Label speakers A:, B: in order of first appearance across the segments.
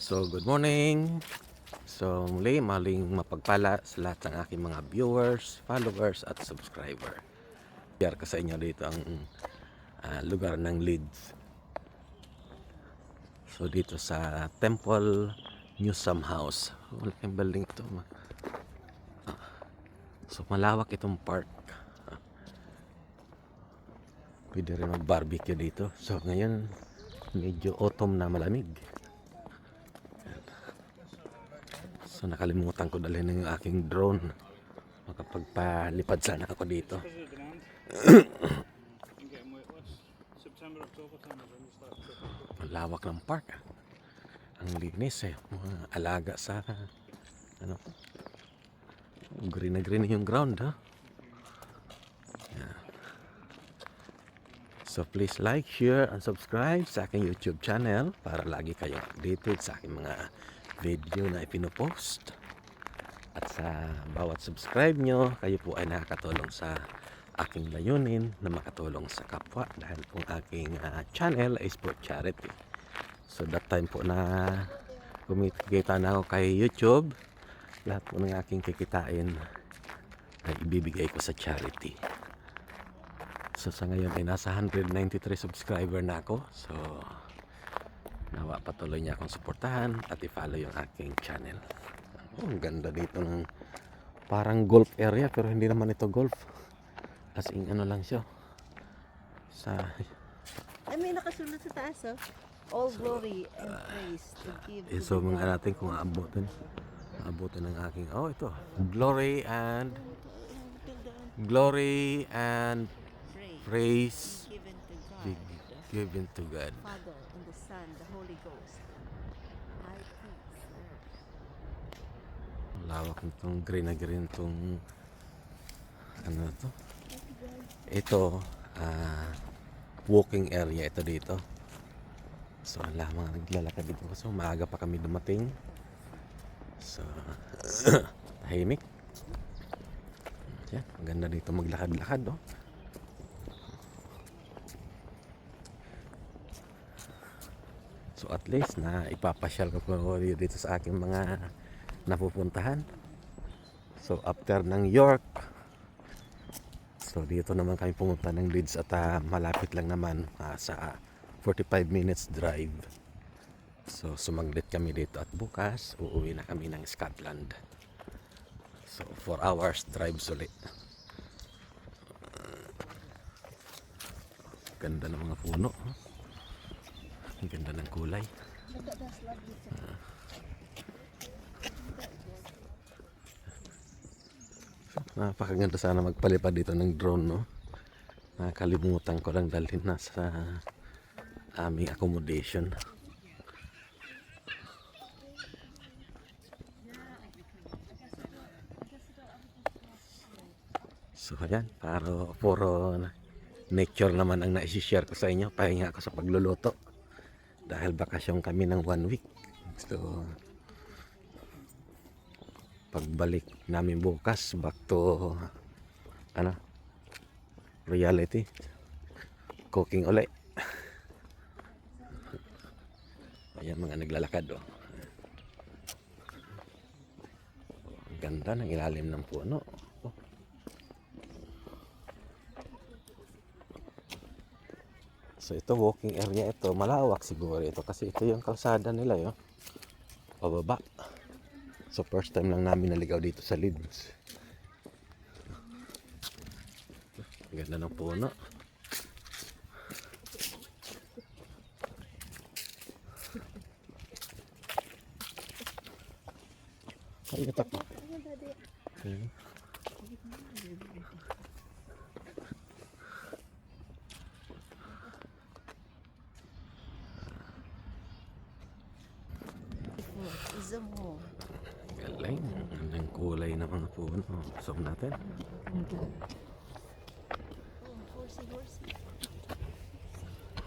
A: So, good morning. So, muli, maling mapagpala sa lahat ng aking mga viewers, followers, at subscriber. Share ko sa inyo dito ang lugar ng Leeds. So, dito sa Temple Newsome House. Wala kang building ito. So, malawak itong park. Pwede rin mag-barbecue dito. So, ngayon, medyo autumn na malamig. So nakalimutan ko dalhin ng aking drone. Makapagpalipad sana ako dito. Malawak ng park. Ang linis eh. Mga alaga sa ano. Green na green yung ground ha. Yeah. So please like, share, and subscribe sa aking YouTube channel para lagi kayong updated sa aking mga video na ipinopost. At sa bawat subscribe nyo, kayo po ay nakakatulong sa aking layunin na makatulong sa kapwa dahil po aking channel is for charity. So that time po na kumikita na ako kay YouTube, lahat po ng aking kikitain ay ibibigay ko sa charity. So sa ngayon ay nasa 193 subscriber na ako. So nawa patuloy niya akong suportahan at i-follow yung aking channel. Oh, ang ganda dito ng parang golf area pero hindi naman ito golf. As in ano lang siya. Sa
B: Ay, may nakasulat sa taas, oh. All glory and praise to give to
A: so
B: the
A: mga natin kung aabutin. Aabutin ng aking ito. Glory and praise
B: given to God,
A: be given to God.
B: Father and the Son, the Holy Ghost. I praise.
A: Lawak nitong green na green itong ano to. Ito walking area ito dito. So wala mga naglalakad dito kasi maaga pa kami dumating. So tahimik. Yan, ang ganda dito maglakad-lakad oh. So at least na ipapasyal ko po dito sa aking mga napupuntahan. So after ng York, so dito naman kami pumunta ng Leeds at malapit lang naman sa 45 minutes drive. So sumaglit kami dito at bukas uuwi na kami ng Scotland. So 4 hours drive ulit. Ganda ng mga puno. Ang ganda ng kulay. Napakaganda sana magpalipad dito ng drone, no? Nakalimutan ko lang dalhin na sa aming accommodation. So ayan, puro nature naman ang naisishare ko sa inyo. Pahinga ako sa pagluluto dahil bakasyon kami ng 1 week. So pagbalik namin bukas back to reality, cooking ulit. Ayan mga naglalakad oh. Ang ganda ng ilalim ng puno oh. So ito walking area ito, malawak siguro ito kasi ito yung kalsada nila yo. Pababa. So first time lang namin naligaw dito sa Leeds. Ganda ng puno. Ay, ito ko.
B: Zoom mo.
A: Galing. Ang kulay ng mga puno. Zoom natin.
B: Horsey.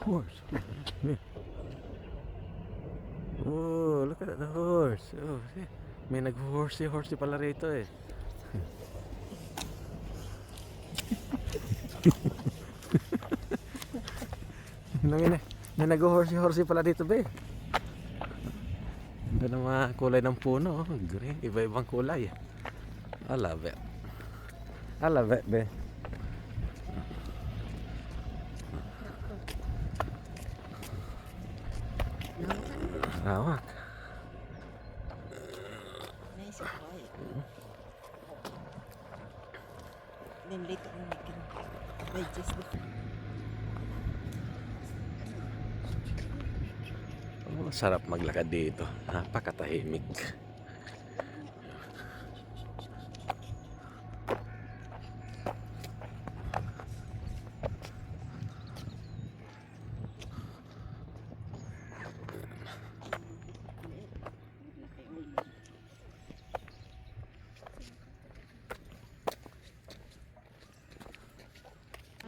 A: Horse. Oh, look at the horse. Oh, see. May nag-horsey pala rito eh. May nag-horsey pala dito be. Ganda ng mga kulay ng puno. Oh. Green. Iba-ibang kulay. I love it. I love it, be. Hawak.
B: Nice and quiet. Then later on, we can digest the food.
A: Oh, sarap maglakad dito. Napakatahimik.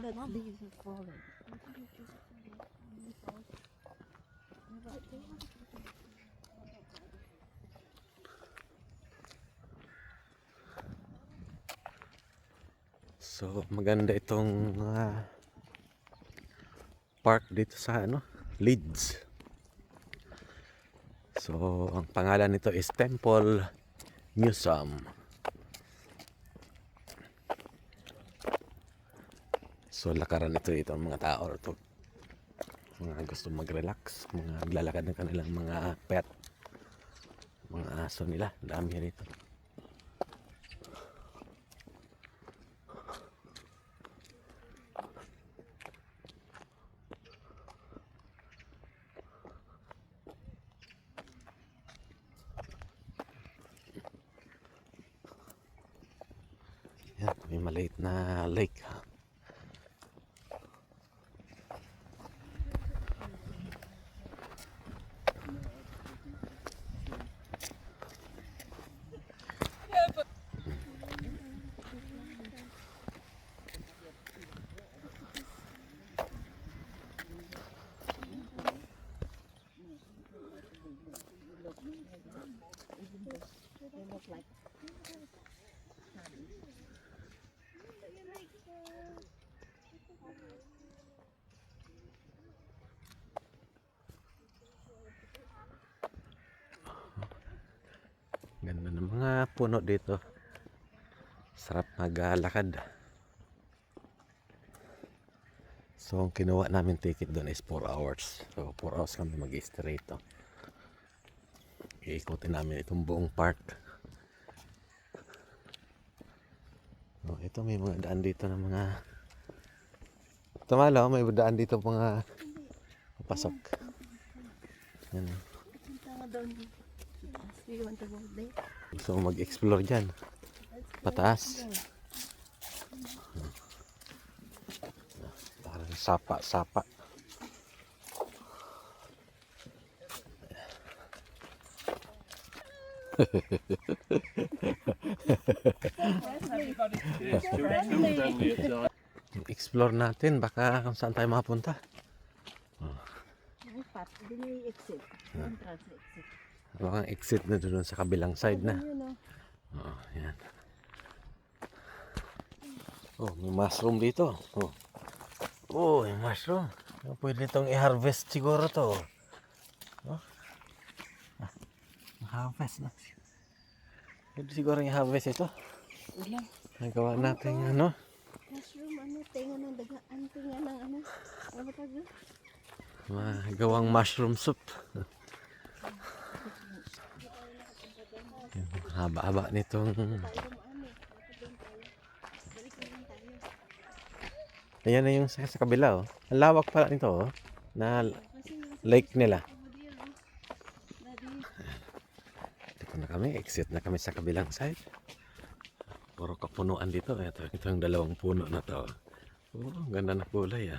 B: The leaves are falling.
A: So, maganda itong park dito sa Leeds. So, ang pangalan nito is Temple Museum. So, lakaran ito ang mga tao to. Mga gusto mag-relax, mga naglalakad ng kanilang mga pet, mga aso nila. Dami rito. Yan, may maliit na lake.
B: They look like
A: Ganda ng mga puno dito. Sarap maglalakad. So, ang kinuha namin ticket doon is 4 hours. So, 4 hours kami mag-stay rito. Iikutin namin itong buong park. Oh, ito may mga daan dito ng mga Tumalo, may daan dito mga papasok. Yan.
B: Do you want to go there?
A: So mag-explore dyan. Pataas. Parang sapa-sapa. Explore natin baka kung saan tayo makapunta.
B: Yung path, hindi may exit. Entrance exit.
A: Baka exit na doon sa kabilang side na.
B: Yun,
A: Oh, yan. Oh, may mushroom dito. Oh. Oh, may mushroom. Pwede itong i-harvest siguro to. Oh. Harvest na. Pwede siguro i-harvest ito.
B: Ulan.
A: Nagawa natin
B: Mushroom, tenga ng dagaan, tenga ng ano ba tawag doon?
A: Magawang mushroom soup. Haba-haba nitong ayan na yung sa kabila. Oh. Ang lawak pala nito. Oh. Na lake nila. Dito na kami. Exit na kami sa kabilang side. Puro kapunuan dito. Ito yung dalawang puno na to. Oh, ganda na kulay.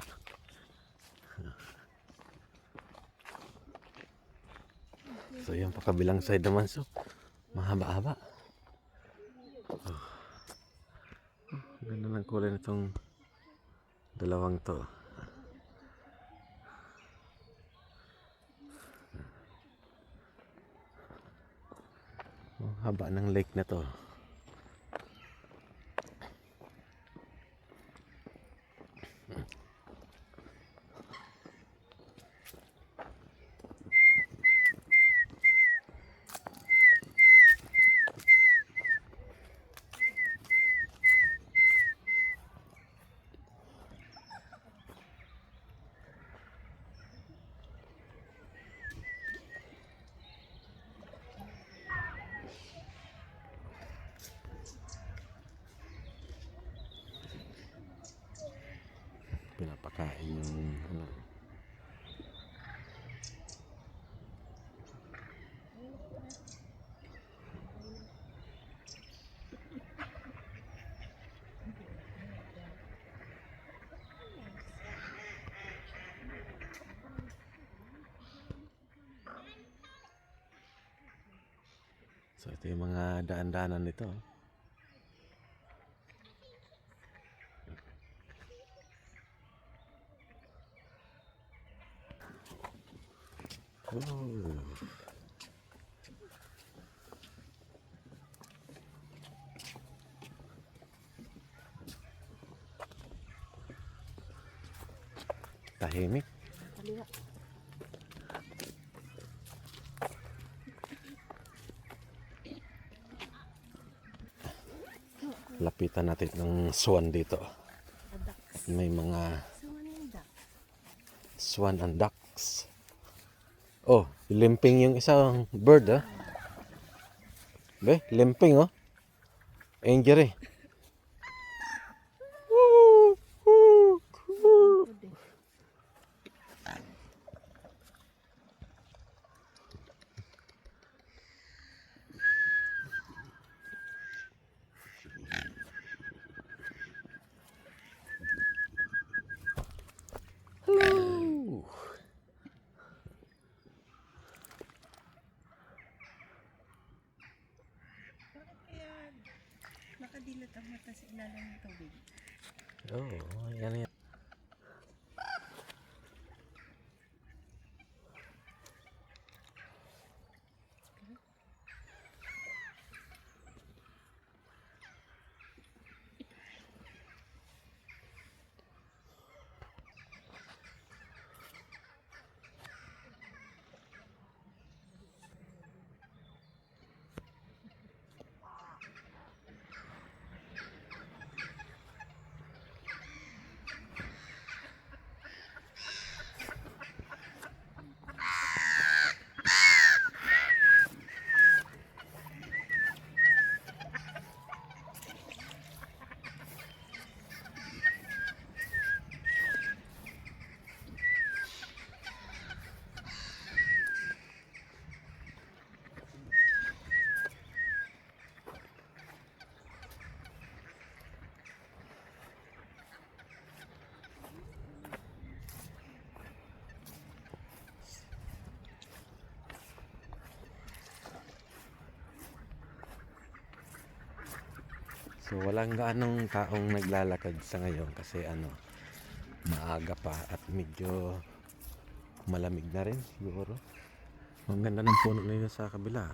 A: So yung pa kabilang side naman. So mahaba-haba. Oh. Ganda ng kulay nitong dalawang to. Oh, haba ng lake na to. So ito yung mga daan-daanan nito. Oh. Tahimik.
B: Kaliwa.
A: Lapitan natin ng swan dito.
B: A ducks.
A: May mga
B: So, ano yung duck?
A: swan and ducks. Oh, limping yung isang bird ah. Be, limping oh. Injury.
B: Pwede.
A: Hello.
B: Bakit kaya nakadilat ang mata sa ilalim ng tubig?
A: Oh, yan yan. So walang gaanong taong naglalakad sa ngayon kasi maaga pa at medyo malamig na rin siguro. Ang ganda ng puno nila sa kabila.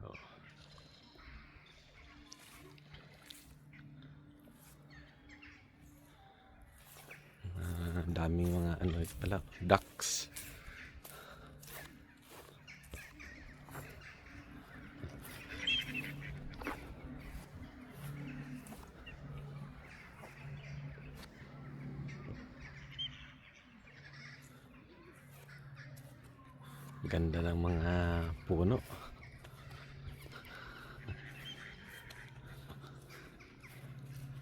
A: Oh. Daming mga ito pala, ducks. Ganda ng mga puno.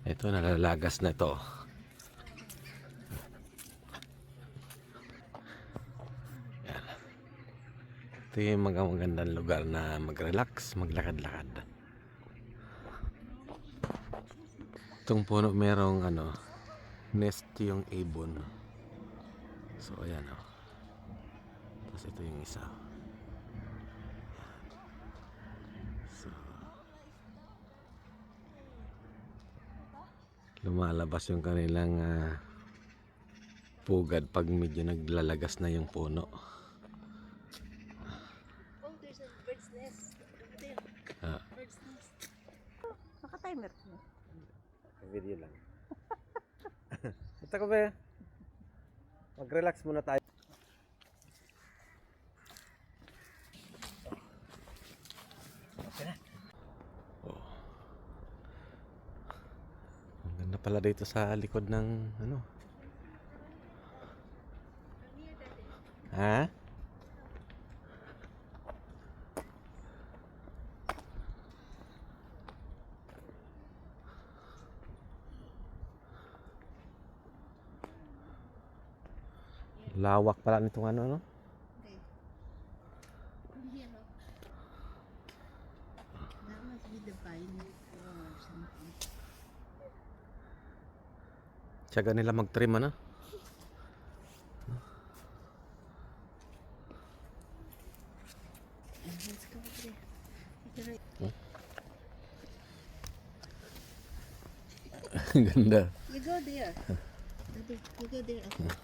A: Ito, nalalagas na ito. Yan. Ito yung mga magandang lugar na mag-relax, maglakad-lakad. Itong puno merong nest yung ibon. So ayan oh. Tapos ito yung isa. So, lumalabas yung kanilang pugad pag medyo naglalagas na yung puno.
B: Oh, there's a bird's nest. Over there.
A: Ah,
B: Bird's nest. Naka-timer.
A: video lang. Ito ko ba? Mag-relax muna tayo. Oh. Ang ganda pala dito sa likod ng Ha? Lawak pala nitong no?
B: Okay. Here, no? That must be the vine or something.
A: Tiyaga nila mag-trim ano?
B: Let's go there.
A: Ganda.
B: You go there. Daddy, you go there. Okay.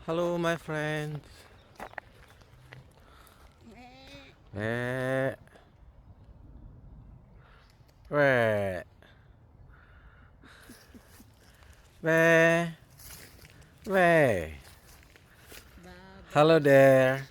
A: Hello my friends. Eh. Weh. Weh. Weh. Hello there.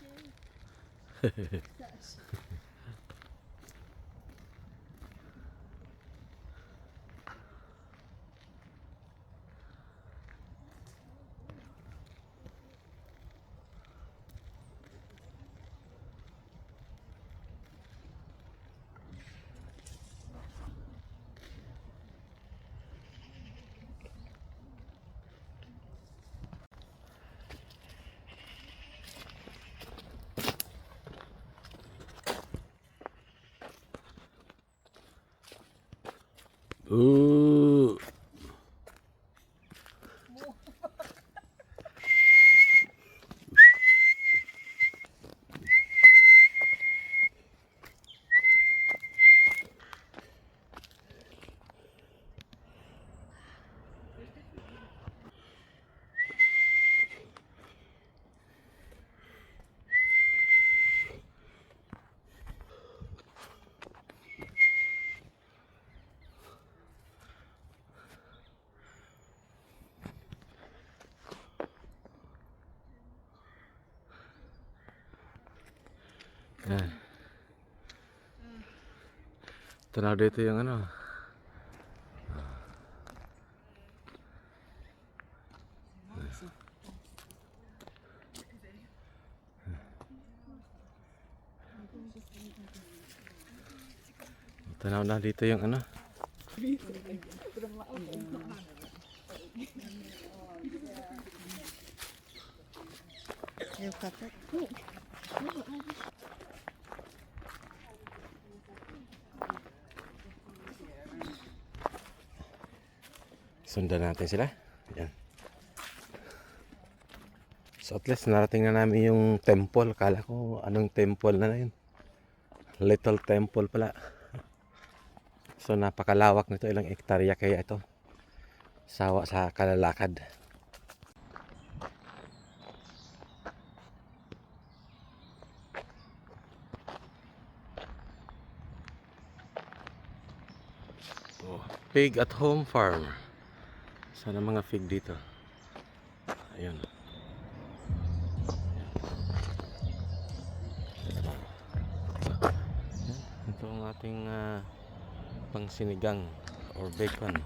A: Ooh. Yan. Tanaw dito yung ano. Tanaw na dito yung ano.
B: You cut it?
A: Sundan natin sila. Yan. So at least narating na namin yung temple. Kala ko anong temple na yun. Little temple pala. So napakalawak nito. Ilang hektarya kaya ito. Sawa sa kalalakad. Oh, pig at home farm. Sana mga pig dito. Ayun. Ito ang ating pangsinigang or bacon.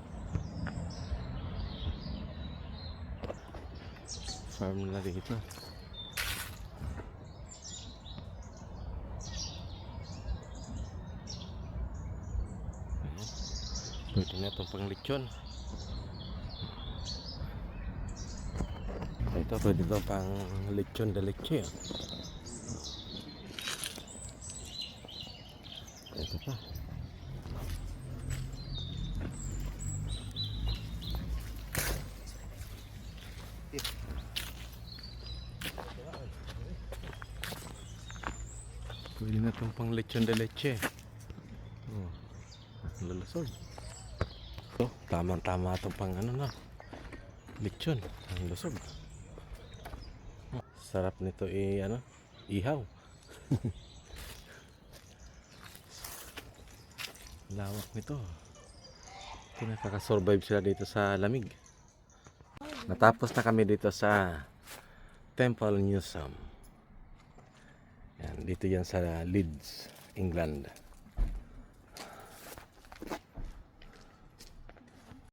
A: Farm na dito. Pwede na itong pang lechon. Ito pwede itong pang lechon de leche. Ito pa. Pwede na itong pang lechon de leche. Oh, lalasog. So, tamang-tama itong pang ano na. Lechon, ang lusog. Sarap nito ano, ihaw. Lawak nito. Ito nakaka-survive sila dito sa lamig. Natapos na kami dito sa Temple Museum. Yan, dito yan sa Leeds, England.